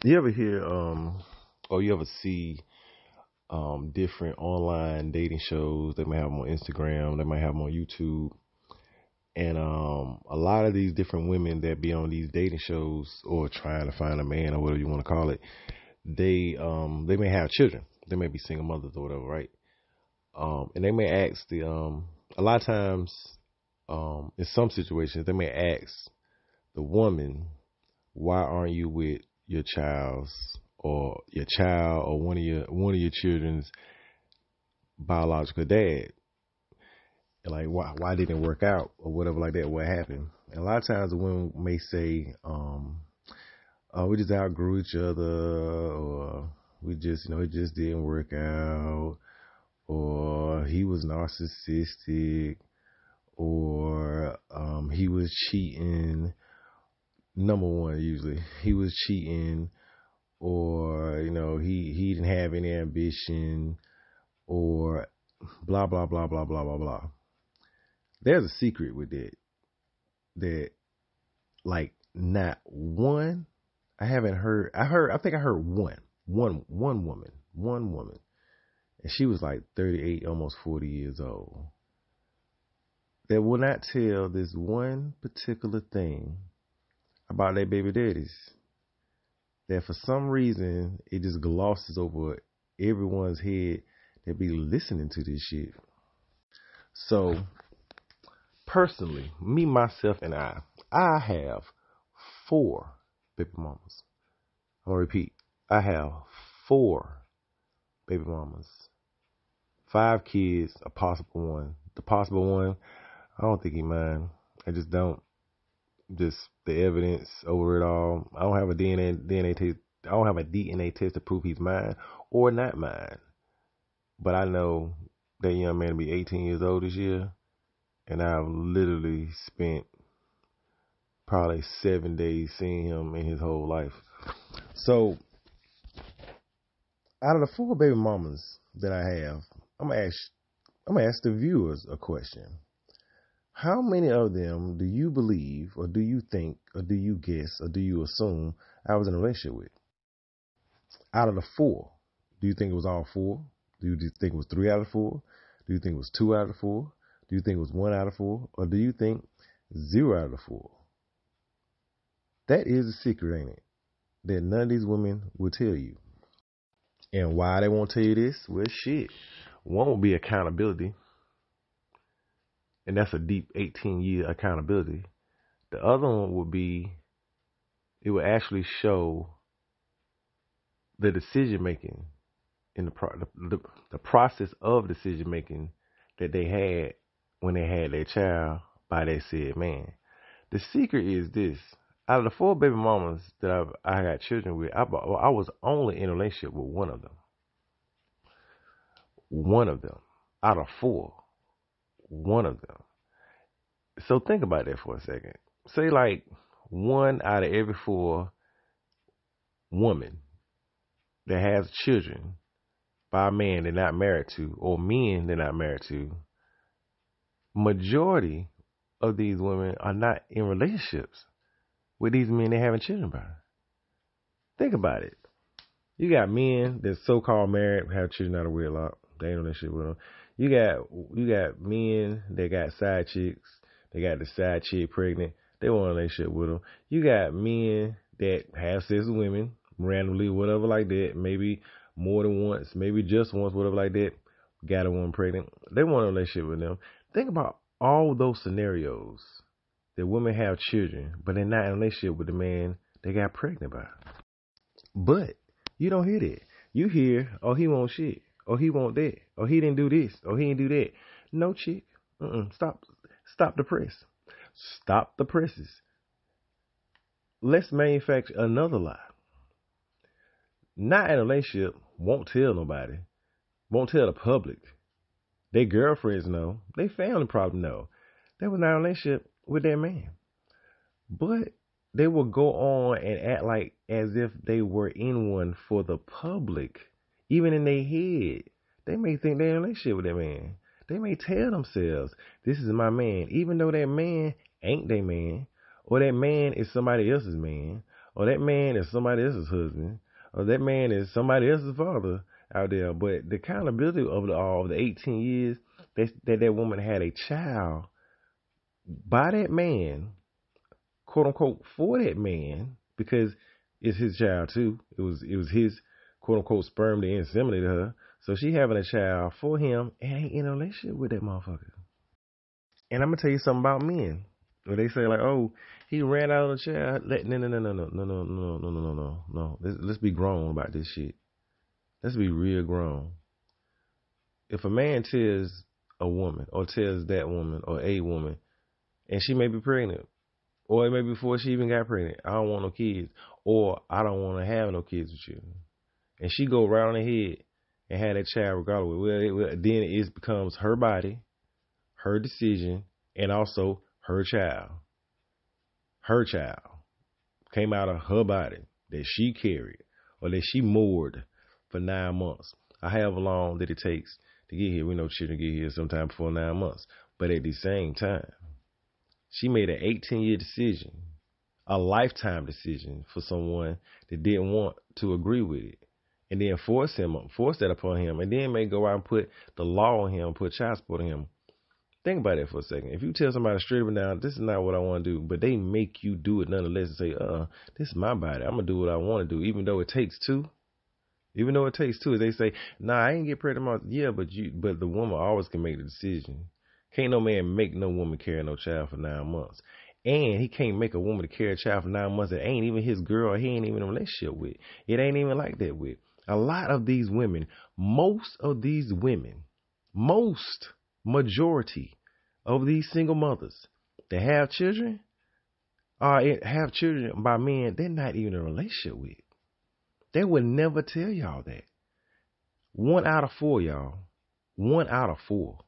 You ever hear or you ever see different online dating shows? They might have them on Instagram, they might have them on YouTube. And a lot of these different women that be on these dating shows or trying to find a man or whatever you want to call it, they may have children. They may be single mothers or whatever, right? And they may ask a lot of times, in some situations, they may ask the woman, why aren't you with your child or one of your children's biological dad? And like why didn't it work out or whatever like that? What happened? And a lot of times the women may say, oh, we just outgrew each other, or we just it just didn't work out, or he was narcissistic, or he was cheating. Number one, usually he was cheating, or he didn't have any ambition, or blah blah blah blah blah blah blah. There's a secret with that like not one. I think I heard one woman, and she was like 38, almost 40 years old, that will not tell this one particular thing about their baby daddies, that for some reason it just glosses over everyone's head that be listening to this shit. So personally, me, myself, and I have 4 baby mamas. I'm gonna repeat. I have 4 baby mamas, 5 kids, a possible one. The possible one, I don't think he mine. I just don't. Just the evidence over it all. I don't have a DNA test. I don't have a DNA test to prove he's mine or not mine. But I know that young man will be 18 years old this year, and I've literally spent probably 7 days seeing him in his whole life. So, out of the 4 baby mamas that I have, I'm gonna ask the viewers a question. How many of them do you believe, or do you think, or do you guess, or do you assume I was in a relationship with? Out of the 4, do you think it was all 4? Do you think it was 3 out of 4? Do you think it was 2 out of 4? Do you think it was 1 out of 4? Or do you think 0 out of 4? That is a secret, ain't it? That none of these women will tell you. And why they won't tell you this? Well, shit. One will be accountability. And that's a deep 18-year accountability. The other one would be, it would actually show the decision making in the process of decision making that they had when they had their child by their said man. The secret is this: out of the 4 baby mamas that I got children with, I was only in a relationship with one of them. One of them out of 4, one of them. So think about that for a second. Say like 1 out of every 4 women that has children by a man they're not married to, or men they're not married to, majority of these women are not in relationships with these men they're having children by. Think about it. You got men that's so-called married, have children out of wedlock. They ain't in a relationship with them. You got men that got side chicks. They got the side chick pregnant. They want a relationship with them. You got men that have sex with women randomly, whatever like that. Maybe more than once, maybe just once, whatever like that. Got a woman pregnant. They want a relationship with them. Think about all those scenarios that women have children, but they're not in a relationship with the man they got pregnant by. But you don't hear that. You hear, oh, he won't shit. Or he won't that. Or he didn't do this. Or he didn't do that. No, chick. Stop the press. Stop the presses. Let's manufacture another lie. Not in a relationship, won't tell nobody. Won't tell the public. Their girlfriends know. Their family probably know. They were not in a relationship with their man. But they will go on and act like as if they were in one for the public. Even in their head, they may think they're in a relationship with that man. They may tell themselves, this is my man, even though that man ain't their man, or that man is somebody else's man, or that man is somebody else's husband, or that man is somebody else's father out there. But the accountability of the 18 years that woman had a child by that man, quote unquote, for that man, because it's his child too. It was his quote unquote sperm that inseminated her. So she having a child for him and ain't in a relationship with that motherfucker. And I'm gonna tell you something about men. When they say like, oh, he ran out of the child. No. Let's be grown about this shit. Let's be real grown. If a man tells a woman or tells that woman or a woman, and she may be pregnant, or it may be before she even got pregnant, I don't want no kids, or I don't want to have no kids with you, and she go right on ahead and have that child regardless, then it becomes her body, her decision, and also her child. Her child came out of her body that she carried or that she moored for 9 months. I have long that it takes to get here. We know children get here sometime before 9 months. But at the same time, she made an 18-year decision, a lifetime decision for someone that didn't want to agree with it. And then force that upon him, and then may go out and put the law on him, put child support on him. Think about that for a second. If you tell somebody straight up and down, this is not what I want to do, but they make you do it nonetheless and say, this is my body. I'm going to do what I want to do, even though it takes two. Even though it takes two. They say, nah, I ain't get pregnant. Yeah, but the woman always can make the decision. Can't no man make no woman carry no child for 9 months. And he can't make a woman to carry a child for 9 months that ain't even his girl or he ain't even in a relationship with. It ain't even like that with. A lot of these women, majority of these single mothers that have children by men they're not even in a relationship with. They would never tell y'all that. 1 out of 4, y'all. 1 out of 4.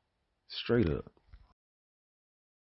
Straight up.